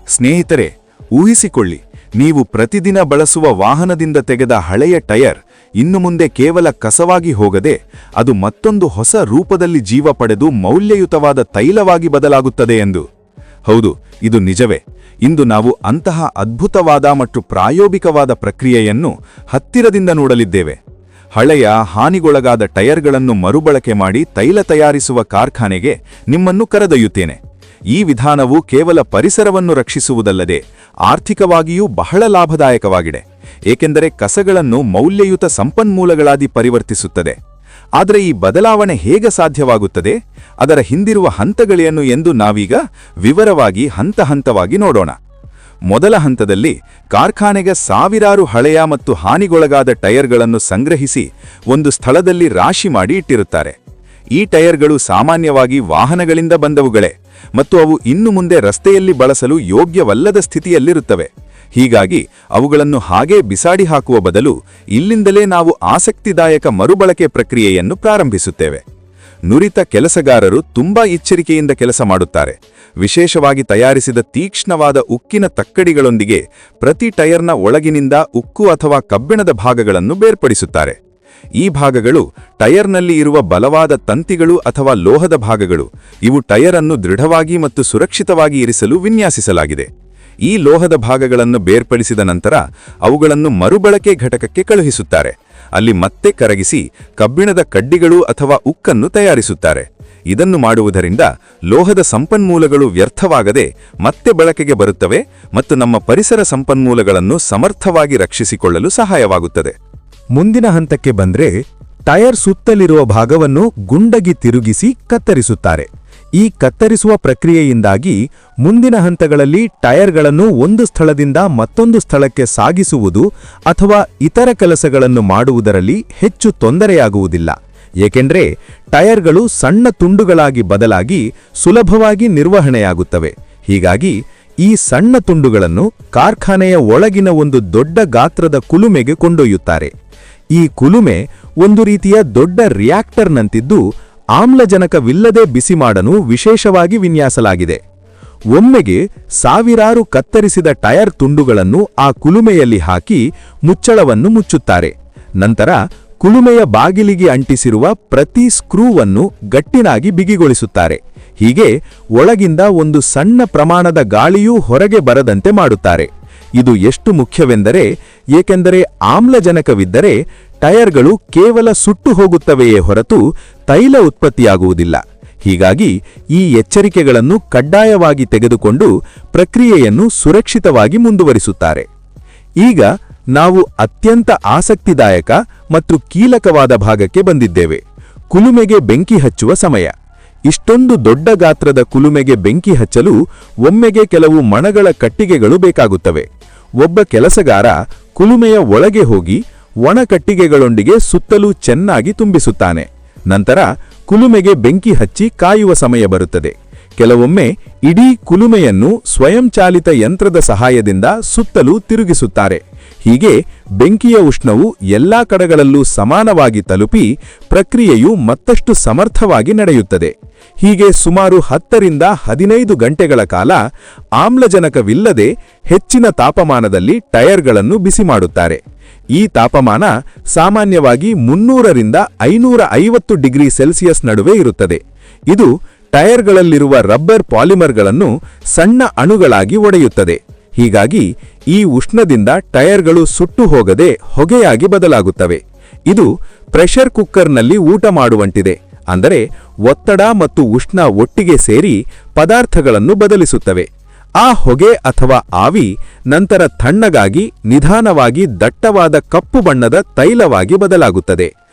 ಸ್ನೇಹಿತರೆ, ಊಹಿಸಿಕೊಳ್ಳಿ, ನೀವು ಪ್ರತಿದಿನ ಬಳಸುವ ವಾಹನದಿಂದ ತೆಗೆದ ಹಳೆಯ ಟೈರ್ ಇನ್ನು ಮುಂದೆ ಕೇವಲ ಕಸವಾಗಿ ಹೋಗದೆ ಅದು ಮತ್ತೊಂದು ಹೊಸ ರೂಪದಲ್ಲಿ ಜೀವ ಪಡೆದು ಮೌಲ್ಯಯುತವಾದ ತೈಲವಾಗಿ ಬದಲಾಗುತ್ತದೆ ಎಂದು. ಹೌದು, ಇದು ನಿಜವೇ. ಇಂದು ನಾವು ಅಂತಹ ಅದ್ಭುತವಾದ ಮತ್ತು ಪ್ರಾಯೋಗಿಕವಾದ ಪ್ರಕ್ರಿಯೆಯನ್ನು ಹತ್ತಿರದಿಂದ ನೋಡಲಿದ್ದೇವೆ. ಹಳೆಯ ಹಾನಿಗೊಳಗಾದ ಟೈರ್ಗಳನ್ನು ಮರುಬಳಕೆ ಮಾಡಿ ತೈಲ ತಯಾರಿಸುವ ಕಾರ್ಖಾನೆಗೆ ನಿಮ್ಮನ್ನು ಕರೆದೊಯ್ಯುತ್ತೇನೆ. ಈ ವಿಧಾನವು ಕೇವಲ ಪರಿಸರವನ್ನು ರಕ್ಷಿಸುವುದಲ್ಲದೆ ಆರ್ಥಿಕವಾಗಿಯೂ ಬಹಳ ಲಾಭದಾಯಕವಾಗಿದೆ, ಏಕೆಂದರೆ ಕಸಗಳನ್ನು ಮೌಲ್ಯಯುತ ಸಂಪನ್ಮೂಲಗಳಾಗಿ ಪರಿವರ್ತಿಸುತ್ತದೆ. ಆದರೆ ಈ ಬದಲಾವಣೆ ಹೇಗೆ ಸಾಧ್ಯವಾಗುತ್ತದೆ, ಅದರ ಹಿಂದಿರುವ ಹಂತಗಳೇನು ಎಂದು ನಾವೀಗ ವಿವರವಾಗಿ ಹಂತವಾಗಿ ನೋಡೋಣ. ಮೊದಲ ಹಂತದಲ್ಲಿ ಕಾರ್ಖಾನೆಗೆ ಸಾವಿರಾರು ಹಳೆಯ ಮತ್ತು ಹಾನಿಗೊಳಗಾದ ಟೈರ್ಗಳನ್ನು ಸಂಗ್ರಹಿಸಿ ಒಂದು ಸ್ಥಳದಲ್ಲಿ ರಾಶಿ ಮಾಡಿ ಇಟ್ಟಿರುತ್ತಾರೆ. ಈ ಟೈರ್ಗಳು ಸಾಮಾನ್ಯವಾಗಿ ವಾಹನಗಳಿಂದ ಬಂದವುಗಳೇ ಮತ್ತು ಅವು ಇನ್ನು ಮುಂದೆ ರಸ್ತೆಯಲ್ಲಿ ಬಳಸಲು ಯೋಗ್ಯವಲ್ಲದ ಸ್ಥಿತಿಯಲ್ಲಿರುತ್ತವೆ. ಹೀಗಾಗಿ ಅವುಗಳನ್ನು ಹಾಗೇ ಬಿಸಾಡಿ ಹಾಕುವ ಬದಲು ಇಲ್ಲಿಂದಲೇ ನಾವು ಆಸಕ್ತಿದಾಯಕ ಮರುಬಳಕೆ ಪ್ರಕ್ರಿಯೆಯನ್ನು ಪ್ರಾರಂಭಿಸುತ್ತೇವೆ. ನುರಿತ ಕೆಲಸಗಾರರು ತುಂಬಾ ಎಚ್ಚರಿಕೆಯಿಂದ ಕೆಲಸ ಮಾಡುತ್ತಾರೆ. ವಿಶೇಷವಾಗಿ ತಯಾರಿಸಿದ ತೀಕ್ಷ್ಣವಾದ ಉಕ್ಕಿನ ತಕ್ಕಡಿಗಳೊಂದಿಗೆ ಪ್ರತಿ ಟೈರ್ನ ಒಳಗಿನಿಂದ ಉಕ್ಕು ಅಥವಾ ಕಬ್ಬಿಣದ ಭಾಗಗಳನ್ನು ಬೇರ್ಪಡಿಸುತ್ತಾರೆ. ಈ ಭಾಗಗಳು ಟೈರ್ನಲ್ಲಿ ಇರುವ ಬಲವಾದ ತಂತಿಗಳು ಅಥವಾ ಲೋಹದ ಭಾಗಗಳು. ಇವು ಟೈರ್ ಅನ್ನು ದೃಢವಾಗಿ ಮತ್ತು ಸುರಕ್ಷಿತವಾಗಿ ಇರಿಸಲು ವಿನ್ಯಾಸಿಸಲಾಗಿದೆ. ಈ ಲೋಹದ ಭಾಗಗಳನ್ನು ಬೇರ್ಪಡಿಸಿದ ನಂತರ ಅವುಗಳನ್ನು ಮರುಬಳಕೆ ಘಟಕಕ್ಕೆ ಕಳುಹಿಸುತ್ತಾರೆ. ಅಲ್ಲಿ ಮತ್ತೆ ಕರಗಿಸಿ ಕಬ್ಬಿಣದ ಕಡ್ಡಿಗಳು ಅಥವಾ ಉಕ್ಕನ್ನು ತಯಾರಿಸುತ್ತಾರೆ. ಇದನ್ನು ಮಾಡುವುದರಿಂದ ಲೋಹದ ಸಂಪನ್ಮೂಲಗಳು ವ್ಯರ್ಥವಾಗದೆ ಮತ್ತೆ ಬಳಕೆಗೆ ಬರುತ್ತವೆ ಮತ್ತು ನಮ್ಮ ಪರಿಸರ ಸಂಪನ್ಮೂಲಗಳನ್ನು ಸಮರ್ಥವಾಗಿ ರಕ್ಷಿಸಿಕೊಳ್ಳಲು ಸಹಾಯವಾಗುತ್ತದೆ. ಮುಂದಿನ ಹಂತಕ್ಕೆ ಬಂದ್ರೆ ಟೈರ್ ಸುತ್ತಲಿರುವ ಭಾಗವನ್ನು ಗುಂಡಗಿ ತಿರುಗಿಸಿ ಕತ್ತರಿಸುತ್ತಾರೆ. ಈ ಕತ್ತರಿಸುವ ಪ್ರಕ್ರಿಯೆಯಿಂದಾಗಿ ಮುಂದಿನ ಹಂತಗಳಲ್ಲಿ ಟೈರ್ಗಳನ್ನು ಒಂದು ಸ್ಥಳದಿಂದ ಮತ್ತೊಂದು ಸ್ಥಳಕ್ಕೆ ಸಾಗಿಸುವುದು ಅಥವಾ ಇತರ ಕೆಲಸಗಳನ್ನು ಮಾಡುವುದರಲ್ಲಿ ಹೆಚ್ಚು ತೊಂದರೆಯಾಗುವುದಿಲ್ಲ, ಏಕೆಂದರೆ ಟೈರ್ಗಳು ಸಣ್ಣ ತುಂಡುಗಳಾಗಿ ಬದಲಾಗಿ ಸುಲಭವಾಗಿ ನಿರ್ವಹಣೆಯಾಗುತ್ತವೆ. ಹೀಗಾಗಿ ಈ ಸಣ್ಣ ತುಂಡುಗಳನ್ನು ಕಾರ್ಖಾನೆಯ ಒಳಗಿನ ಒಂದು ದೊಡ್ಡ ಗಾತ್ರದ ಕುಲುಮೆಗೆ ಕೊಂಡೊಯ್ಯುತ್ತಾರೆ. ಈ ಕುಲುಮೆ ಒಂದು ರೀತಿಯ ದೊಡ್ಡ ರಿಯಾಕ್ಟರ್ನಂತಿದ್ದು ಆಮ್ಲಜನಕವಿಲ್ಲದೆ ಬಿಸಿ ಮಾಡಲು ವಿಶೇಷವಾಗಿ ವಿನ್ಯಾಸಲಾಗಿದೆ. ಒಮ್ಮೆಗೆ ಸಾವಿರಾರು ಕತ್ತರಿಸಿದ ಟೈರ್ ತುಂಡುಗಳನ್ನು ಆ ಕುಲುಮೆಯಲ್ಲಿ ಹಾಕಿ ಮುಚ್ಚಳವನ್ನು ಮುಚ್ಚುತ್ತಾರೆ. ನಂತರ ಕುಲುಮೆಯ ಬಾಗಿಲಿಗೆ ಅಂಟಿಸಿರುವ ಪ್ರತಿ ಸ್ಕ್ರೂವನ್ನು ಗಟ್ಟಿನಾಗಿ ಬಿಗಿಗೊಳಿಸುತ್ತಾರೆ. ಹೀಗೆ ಒಳಗಿಂದ ಒಂದು ಸಣ್ಣ ಪ್ರಮಾಣದ ಗಾಳಿಯೂ ಹೊರಗೆ ಬರದಂತೆ ಮಾಡುತ್ತಾರೆ. ಇದು ಎಷ್ಟು ಮುಖ್ಯವೆಂದರೆ, ಏಕೆಂದರೆ ಆಮ್ಲಜನಕವಿದ್ದರೆ ಟೈರ್ಗಳು ಕೇವಲ ಸುಟ್ಟು ಹೋಗುತ್ತವೆಯೇ ಹೊರತು ತೈಲ ಉತ್ಪತ್ತಿಯಾಗುವುದಿಲ್ಲ. ಹೀಗಾಗಿ ಈ ಎಚ್ಚರಿಕೆಗಳನ್ನು ಕಡ್ಡಾಯವಾಗಿ ತೆಗೆದುಕೊಂಡು ಪ್ರಕ್ರಿಯೆಯನ್ನು ಸುರಕ್ಷಿತವಾಗಿ ಮುಂದುವರಿಸುತ್ತಾರೆ. ಈಗ ನಾವು ಅತ್ಯಂತ ಆಸಕ್ತಿದಾಯಕ ಮತ್ತು ಕೀಲಕವಾದ ಭಾಗಕ್ಕೆ ಬಂದಿದ್ದೇವೆ. ಕುಲುಮೆಗೆ ಬೆಂಕಿ ಹಚ್ಚುವ ಸಮಯ. ಇಷ್ಟೊಂದು ದೊಡ್ಡ ಗಾತ್ರದ ಕುಲುಮೆಗೆ ಬೆಂಕಿ ಹಚ್ಚಲು ಒಮ್ಮೆಗೆ ಕೆಲವು ಮಣಗಳ ಕಟ್ಟಿಗೆಗಳು ಬೇಕಾಗುತ್ತವೆ. ಒಬ್ಬ ಕೆಲಸಗಾರ ಕುಲುಮೆಯ ಒಳಗೆ ಹೋಗಿ ಒಣ ಕಟ್ಟಿಗೆಗಳೊಂದಿಗೆ ಸುತ್ತಲೂ ಚೆನ್ನಾಗಿ ತುಂಬಿಸುತ್ತಾನೆ. ನಂತರ ಕುಲುಮೆಗೆ ಬೆಂಕಿ ಹಚ್ಚಿ ಕಾಯುವ ಸಮಯ ಬರುತ್ತದೆ. ಕೆಲವೊಮ್ಮೆ ಇಡೀ ಕುಲುಮೆಯನ್ನು ಸ್ವಯಂಚಾಲಿತ ಯಂತ್ರದ ಸಹಾಯದಿಂದ ಸುತ್ತಲೂ ತಿರುಗಿಸುತ್ತಾರೆ. ಹೀಗೆ ಬೆಂಕಿಯ ಉಷ್ಣವು ಎಲ್ಲಾ ಕಡೆಗಳಲ್ಲೂ ಸಮಾನವಾಗಿ ತಲುಪಿ ಪ್ರಕ್ರಿಯೆಯು ಮತ್ತಷ್ಟು ಸಮರ್ಥವಾಗಿ ನಡೆಯುತ್ತದೆ. ಹೀಗೆ ಸುಮಾರು 10 ರಿಂದ 15 ಗಂಟೆಗಳ ಕಾಲ ಆಮ್ಲಜನಕವಿಲ್ಲದೆ ಹೆಚ್ಚಿನ ತಾಪಮಾನದಲ್ಲಿ ಟೈರ್ಗಳನ್ನು ಬಿಸಿ ಮಾಡುತ್ತಾರೆ. ಈ ತಾಪಮಾನ ಸಾಮಾನ್ಯವಾಗಿ 300 ರಿಂದ 550 ಡಿಗ್ರಿ ಸೆಲ್ಸಿಯಸ್ ನಡುವೆ ಇರುತ್ತದೆ. ಇದು ಟೈರ್ಗಳಲ್ಲಿರುವ ರಬ್ಬರ್ ಪಾಲಿಮರ್ಗಳನ್ನು ಸಣ್ಣ ಅಣುಗಳಾಗಿ ಒಡೆಯುತ್ತದೆ. ಹೀಗಾಗಿ ಈ ಉಷ್ಣದಿಂದ ಟೈರ್ಗಳು ಸುಟ್ಟು ಹೋಗದೆ ಹೊಗೆಯಾಗಿ ಬದಲಾಗುತ್ತವೆ. ಇದು ಪ್ರೆಷರ್ ಕುಕ್ಕರ್ನಲ್ಲಿ ಊಟ ಮಾಡುವಂತಿದೆ. ಅಂದರೆ ಒತ್ತಡ ಮತ್ತು ಉಷ್ಣ ಒಟ್ಟಿಗೆ ಸೇರಿ ಪದಾರ್ಥಗಳನ್ನು ಬದಲಿಸುತ್ತವೆ. ಆ ಹೊಗೆ ಅಥವಾ ಆವಿ ನಂತರ ತಣ್ಣಗಾಗಿ ನಿಧಾನವಾಗಿ ದಟ್ಟವಾದ ಕಪ್ಪು ಬಣ್ಣದ ತೈಲವಾಗಿ ಬದಲಾಗುತ್ತದೆ.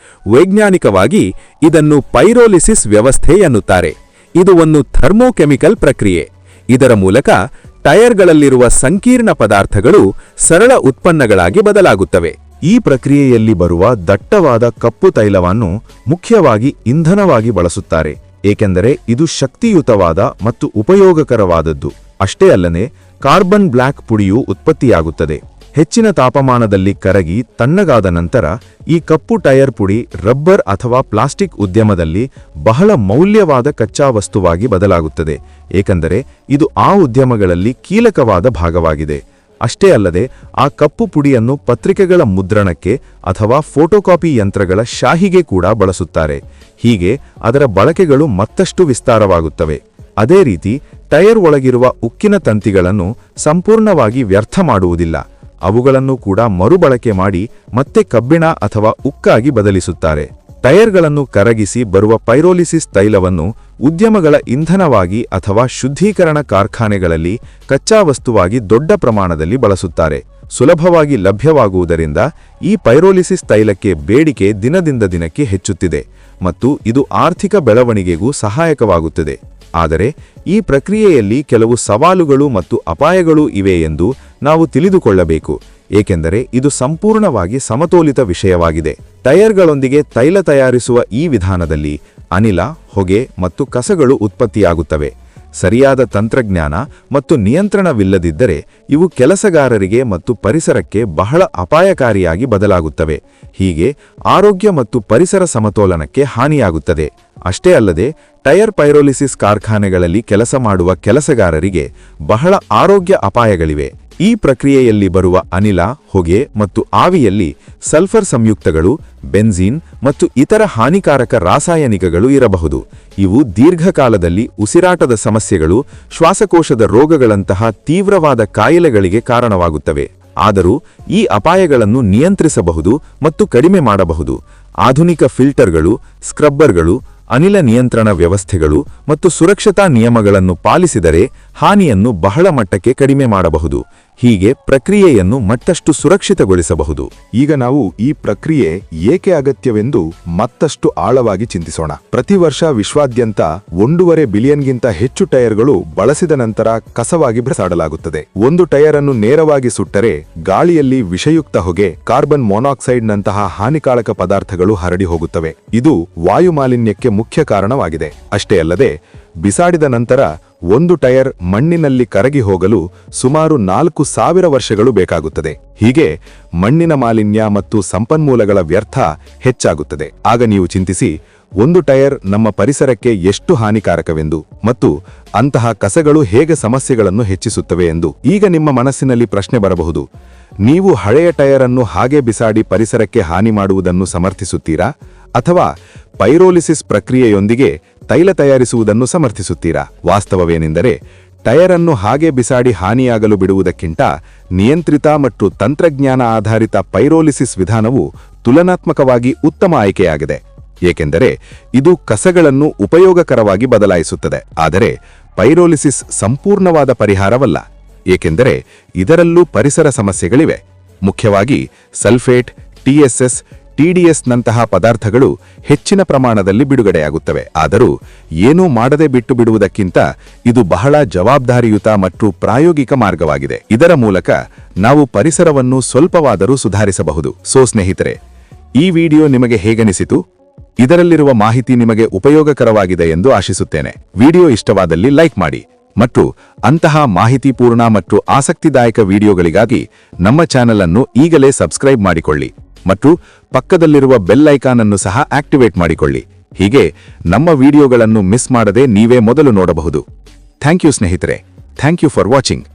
ವೈಜ್ಞಾನಿಕವಾಗಿ ಇದನ್ನು ಪೈರೋಲಿಸಿಸ್ ವ್ಯವಸ್ಥೆ ಎನ್ನುತ್ತಾರೆ. ಇದು ಒಂದು ಥರ್ಮೋಕೆಮಿಕಲ್ ಪ್ರಕ್ರಿಯೆ. ಇದರ ಮೂಲಕ ಟೈರ್ಗಳಲ್ಲಿರುವ ಸಂಕೀರ್ಣ ಪದಾರ್ಥಗಳು ಸರಳ ಉತ್ಪನ್ನಗಳಾಗಿ ಬದಲಾಗುತ್ತವೆ. ಈ ಪ್ರಕ್ರಿಯೆಯಲ್ಲಿ ಬರುವ ದಟ್ಟವಾದ ಕಪ್ಪು ತೈಲವನ್ನು ಮುಖ್ಯವಾಗಿ ಇಂಧನವಾಗಿ ಬಳಸುತ್ತಾರೆ, ಏಕೆಂದರೆ ಇದು ಶಕ್ತಿಯುತವಾದ ಮತ್ತು ಉಪಯೋಗಕರವಾದದ್ದು. ಅಷ್ಟೇ ಅಲ್ಲದೆ ಕಾರ್ಬನ್ ಬ್ಲ್ಯಾಕ್ ಪುಡಿಯೂ ಉತ್ಪತ್ತಿಯಾಗುತ್ತದೆ. ಹೆಚ್ಚಿನ ತಾಪಮಾನದಲ್ಲಿ ಕರಗಿ ತಣ್ಣಗಾದ ನಂತರ ಈ ಕಪ್ಪು ಟೈರ್ ಪುಡಿ ರಬ್ಬರ್ ಅಥವಾ ಪ್ಲಾಸ್ಟಿಕ್ ಉದ್ಯಮದಲ್ಲಿ ಬಹಳ ಮೌಲ್ಯವಾದ ಕಚ್ಚಾ ವಸ್ತುವಾಗಿ ಬದಲಾಗುತ್ತದೆ, ಏಕೆಂದರೆ ಇದು ಆ ಉದ್ಯಮಗಳಲ್ಲಿ ಕೀಲಕವಾದ ಭಾಗವಾಗಿದೆ. ಅಷ್ಟೇ ಅಲ್ಲದೆ ಆ ಕಪ್ಪು ಪುಡಿಯನ್ನು ಪತ್ರಿಕೆಗಳ ಮುದ್ರಣಕ್ಕೆ ಅಥವಾ ಫೋಟೋಕಾಪಿ ಯಂತ್ರಗಳ ಶಾಹಿಗೆ ಕೂಡ ಬಳಸುತ್ತಾರೆ. ಹೀಗೆ ಅದರ ಬಳಕೆಗಳು ಮತ್ತಷ್ಟು ವಿಸ್ತಾರವಾಗುತ್ತವೆ. ಅದೇ ರೀತಿ ಟೈರ್ ಒಳಗಿರುವ ಉಕ್ಕಿನ ತಂತಿಗಳನ್ನು ಸಂಪೂರ್ಣವಾಗಿ ವ್ಯರ್ಥ ಮಾಡುವುದಿಲ್ಲ. ಅವುಗಳನ್ನು ಕೂಡ ಮರುಬಳಕೆ ಮಾಡಿ ಮತ್ತೆ ಕಬ್ಬಿಣ ಅಥವಾ ಉಕ್ಕಾಗಿ ಬದಲಿಸುತ್ತಾರೆ. ಟೈರ್ಗಳನ್ನು ಕರಗಿಸಿ ಬರುವ ಪೈರೋಲಿಸಿಸ್ ತೈಲವನ್ನು ಉದ್ಯಮಗಳ ಇಂಧನವಾಗಿ ಅಥವಾ ಶುದ್ಧೀಕರಣ ಕಾರ್ಖಾನೆಗಳಲ್ಲಿ ಕಚ್ಚಾ ವಸ್ತುವಾಗಿ ದೊಡ್ಡ ಪ್ರಮಾಣದಲ್ಲಿ ಬಳಸುತ್ತಾರೆ. ಸುಲಭವಾಗಿ ಲಭ್ಯವಾಗುವುದರಿಂದ ಈ ಪೈರೋಲಿಸಿಸ್ ತೈಲಕ್ಕೆ ಬೇಡಿಕೆ ದಿನದಿಂದ ದಿನಕ್ಕೆ ಹೆಚ್ಚುತ್ತಿದೆ ಮತ್ತು ಇದು ಆರ್ಥಿಕ ಬೆಳವಣಿಗೆಗೂ ಸಹಾಯಕವಾಗುತ್ತದೆ. ಆದರೆ ಈ ಪ್ರಕ್ರಿಯೆಯಲ್ಲಿ ಕೆಲವು ಸವಾಲುಗಳು ಮತ್ತು ಅಪಾಯಗಳೂ ಇವೆ ಎಂದು ನಾವು ತಿಳಿದುಕೊಳ್ಳಬೇಕು, ಏಕೆಂದರೆ ಇದು ಸಂಪೂರ್ಣವಾಗಿ ಸಮತೋಲಿತ ವಿಷಯವಾಗಿದೆ. ಟೈರ್ಗಳೊಂದಿಗೆ ತೈಲ ತಯಾರಿಸುವ ಈ ವಿಧಾನದಲ್ಲಿ ಅನಿಲ, ಹೊಗೆ ಮತ್ತು ಕಸಗಳು ಉತ್ಪತ್ತಿಯಾಗುತ್ತವೆ. ಸರಿಯಾದ ತಂತ್ರಜ್ಞಾನ ಮತ್ತು ನಿಯಂತ್ರಣವಿಲ್ಲದಿದ್ದರೆ ಇವು ಕೆಲಸಗಾರರಿಗೆ ಮತ್ತು ಪರಿಸರಕ್ಕೆ ಬಹಳ ಅಪಾಯಕಾರಿಯಾಗಿ ಬದಲಾಗುತ್ತವೆ. ಹೀಗೆ ಆರೋಗ್ಯ ಮತ್ತು ಪರಿಸರ ಸಮತೋಲನಕ್ಕೆ ಹಾನಿಯಾಗುತ್ತದೆ. ಅಷ್ಟೇ ಅಲ್ಲದೆ ಟೈರ್ ಪೈರೋಲಿಸಿಸ್ ಕಾರ್ಖಾನೆಗಳಲ್ಲಿ ಕೆಲಸ ಮಾಡುವ ಕೆಲಸಗಾರರಿಗೆ ಬಹಳ ಆರೋಗ್ಯ ಅಪಾಯಗಳಿವೆ. ಈ ಪ್ರಕ್ರಿಯೆಯಲ್ಲಿ ಬರುವ ಅನಿಲ, ಹೊಗೆ ಮತ್ತು ಆವಿಯಲ್ಲಿ ಸಲ್ಫರ್ ಸಂಯುಕ್ತಗಳು, ಬೆನ್ಝೀನ್ ಮತ್ತು ಇತರ ಹಾನಿಕಾರಕ ರಾಸಾಯನಿಕಗಳು ಇರಬಹುದು. ಇವು ದೀರ್ಘಕಾಲದಲ್ಲಿ ಉಸಿರಾಟದ ಸಮಸ್ಯೆಗಳು, ಶ್ವಾಸಕೋಶದ ರೋಗಗಳಂತಹ ತೀವ್ರವಾದ ಕಾಯಿಲೆಗಳಿಗೆ ಕಾರಣವಾಗುತ್ತವೆ. ಆದರೂ ಈ ಅಪಾಯಗಳನ್ನು ನಿಯಂತ್ರಿಸಬಹುದು ಮತ್ತು ಕಡಿಮೆ ಮಾಡಬಹುದು. ಆಧುನಿಕ ಫಿಲ್ಟರ್ಗಳು, ಸ್ಕ್ರಬ್ಬರ್ಗಳು, ಅನಿಲ ನಿಯಂತ್ರಣ ವ್ಯವಸ್ಥೆಗಳು ಮತ್ತು ಸುರಕ್ಷತಾ ನಿಯಮಗಳನ್ನು ಪಾಲಿಸಿದರೆ ಹಾನಿಯನ್ನು ಬಹಳ ಮಟ್ಟಕ್ಕೆ ಕಡಿಮೆ ಮಾಡಬಹುದು. ಹೀಗೆ ಪ್ರಕ್ರಿಯೆಯನ್ನು ಮತ್ತಷ್ಟು ಸುರಕ್ಷಿತಗೊಳಿಸಬಹುದು. ಈಗ ನಾವು ಈ ಪ್ರಕ್ರಿಯೆ ಏಕೆ ಅಗತ್ಯವೆಂದು ಮತ್ತಷ್ಟು ಆಳವಾಗಿ ಚಿಂತಿಸೋಣ. ಪ್ರತಿ ವರ್ಷ ವಿಶ್ವಾದ್ಯಂತ 1.5 ಬಿಲಿಯನ್ಗಿಂತ ಹೆಚ್ಚು ಟೈರ್ಗಳು ಬಳಸಿದ ನಂತರ ಕಸವಾಗಿ ಬಿಸಾಡಲಾಗುತ್ತದೆ. ಒಂದು ಟೈರ್ ಅನ್ನು ನೇರವಾಗಿ ಸುಟ್ಟರೆ ಗಾಳಿಯಲ್ಲಿ ವಿಷಯುಕ್ತ ಹೊಗೆ, ಕಾರ್ಬನ್ ಮೊನಾಕ್ಸೈಡ್ನಂತಹ ಹಾನಿಕಾರಕ ಪದಾರ್ಥಗಳು ಹರಡಿ ಹೋಗುತ್ತವೆ. ಇದು ವಾಯುಮಾಲಿನ್ಯಕ್ಕೆ ಮುಖ್ಯ ಕಾರಣವಾಗಿದೆ. ಅಷ್ಟೇ ಅಲ್ಲದೆ ಬಿಸಾಡಿದ ನಂತರ ಒಂದು ಟೈರ್ ಮಣ್ಣಿನಲ್ಲಿ ಕರಗಿ ಹೋಗಲು ಸುಮಾರು 4,000 ವರ್ಷಗಳು ಬೇಕಾಗುತ್ತದೆ. ಹೀಗೆ ಮಣ್ಣಿನ ಮಾಲಿನ್ಯ ಮತ್ತು ಸಂಪನ್ಮೂಲಗಳ ವ್ಯರ್ಥ ಹೆಚ್ಚಾಗುತ್ತದೆ. ಆಗ ನೀವು ಚಿಂತಿಸಿ, ಒಂದು ಟೈರ್ ನಮ್ಮ ಪರಿಸರಕ್ಕೆ ಎಷ್ಟು ಹಾನಿಕಾರಕವೆಂದು ಮತ್ತು ಅಂತಹ ಕಸಗಳು ಹೇಗೆ ಸಮಸ್ಯೆಗಳನ್ನು ಹೆಚ್ಚಿಸುತ್ತವೆ ಎಂದು. ಈಗ ನಿಮ್ಮ ಮನಸ್ಸಿನಲ್ಲಿ ಪ್ರಶ್ನೆ ಬರಬಹುದು, ನೀವು ಹಳೆಯ ಟೈರ್ ಅನ್ನು ಹಾಗೆ ಬಿಸಾಡಿ ಪರಿಸರಕ್ಕೆ ಹಾನಿ ಮಾಡುವುದನ್ನು ಸಮರ್ಥಿಸುತ್ತೀರಾ ಅಥವಾ ಪೈರೋಲಿಸಿಸ್ ಪ್ರಕ್ರಿಯೆಯೊಂದಿಗೆ ತೈಲ ತಯಾರಿಸುವುದನ್ನು ಸಮರ್ಥಿಸುತ್ತೀರಾ? ವಾಸ್ತವವೇನೆಂದರೆ ಟೈರ್ ಅನ್ನು ಹಾಗೆ ಬಿಸಾಡಿ ಹಾನಿಯಾಗಲು ಬಿಡುವುದಕ್ಕಿಂತ ನಿಯಂತ್ರಿತ ಮತ್ತು ತಂತ್ರಜ್ಞಾನ ಆಧಾರಿತ ಪೈರೋಲಿಸಿಸ್ ವಿಧಾನವು ತುಲನಾತ್ಮಕವಾಗಿ ಉತ್ತಮ ಆಯ್ಕೆಯಾಗಿದೆ. ಏಕೆಂದರೆ ಇದು ಕಸಗಳನ್ನು ಉಪಯೋಗಕರವಾಗಿ ಬದಲಾಯಿಸುತ್ತದೆ. ಆದರೆ ಪೈರೋಲಿಸಿಸ್ ಸಂಪೂರ್ಣವಾದ ಪರಿಹಾರವಲ್ಲ, ಏಕೆಂದರೆ ಇದರಲ್ಲೂ ಪರಿಸರ ಸಮಸ್ಯೆಗಳಿವೆ. ಮುಖ್ಯವಾಗಿ ಸಲ್ಫೇಟ್, TSS, TDS ನಂತಹ ಪದಾರ್ಥಗಳು ಹೆಚ್ಚಿನ ಪ್ರಮಾಣದಲ್ಲಿ ಬಿಡುಗಡೆಯಾಗುತ್ತವೆ. ಆದರೂ ಏನೂ ಮಾಡದೆ ಬಿಟ್ಟು ಬಿಡುವುದಕ್ಕಿಂತ ಇದು ಬಹಳ ಜವಾಬ್ದಾರಿಯುತ ಮತ್ತು ಪ್ರಾಯೋಗಿಕ ಮಾರ್ಗವಾಗಿದೆ. ಇದರ ಮೂಲಕ ನಾವು ಪರಿಸರವನ್ನು ಸ್ವಲ್ಪವಾದರೂ ಸುಧಾರಿಸಬಹುದು. ಸ್ನೇಹಿತರೆ, ಈ ವಿಡಿಯೋ ನಿಮಗೆ ಹೇಗನಿಸಿತು? ಇದರಲ್ಲಿರುವ ಮಾಹಿತಿ ನಿಮಗೆ ಉಪಯೋಗಕರವಾಗಿದೆ ಎಂದು ಆಶಿಸುತ್ತೇನೆ. ವಿಡಿಯೋ ಇಷ್ಟವಾದಲ್ಲಿ ಲೈಕ್ ಮಾಡಿ ಮತ್ತು ಅಂತಹ ಮಾಹಿತಿಪೂರ್ಣ ಮತ್ತು ಆಸಕ್ತಿದಾಯಕ ವಿಡಿಯೋಗಳಿಗಾಗಿ ನಮ್ಮ ಚಾನೆಲ್ ಅನ್ನು ಈಗಲೇ ಸಬ್ಸ್ಕ್ರೈಬ್ ಮಾಡಿಕೊಳ್ಳಿ ಮತ್ತು ಪಕ್ಕದಲ್ಲಿರುವ ಬೆಲ್ ಐಕಾನ್ ಅನ್ನು ಸಹ ಆಕ್ಟಿವೇಟ್ ಮಾಡಿಕೊಳ್ಳಿ. ಹೀಗೆ ನಮ್ಮ ವಿಡಿಯೋಗಳನ್ನು ಮಿಸ್ ಮಾಡದೆ ನೀವೇ ಮೊದಲು ನೋಡಬಹುದು. ಥ್ಯಾಂಕ್ ಯು ಸ್ನೇಹಿತರೆ. Thank you for watching.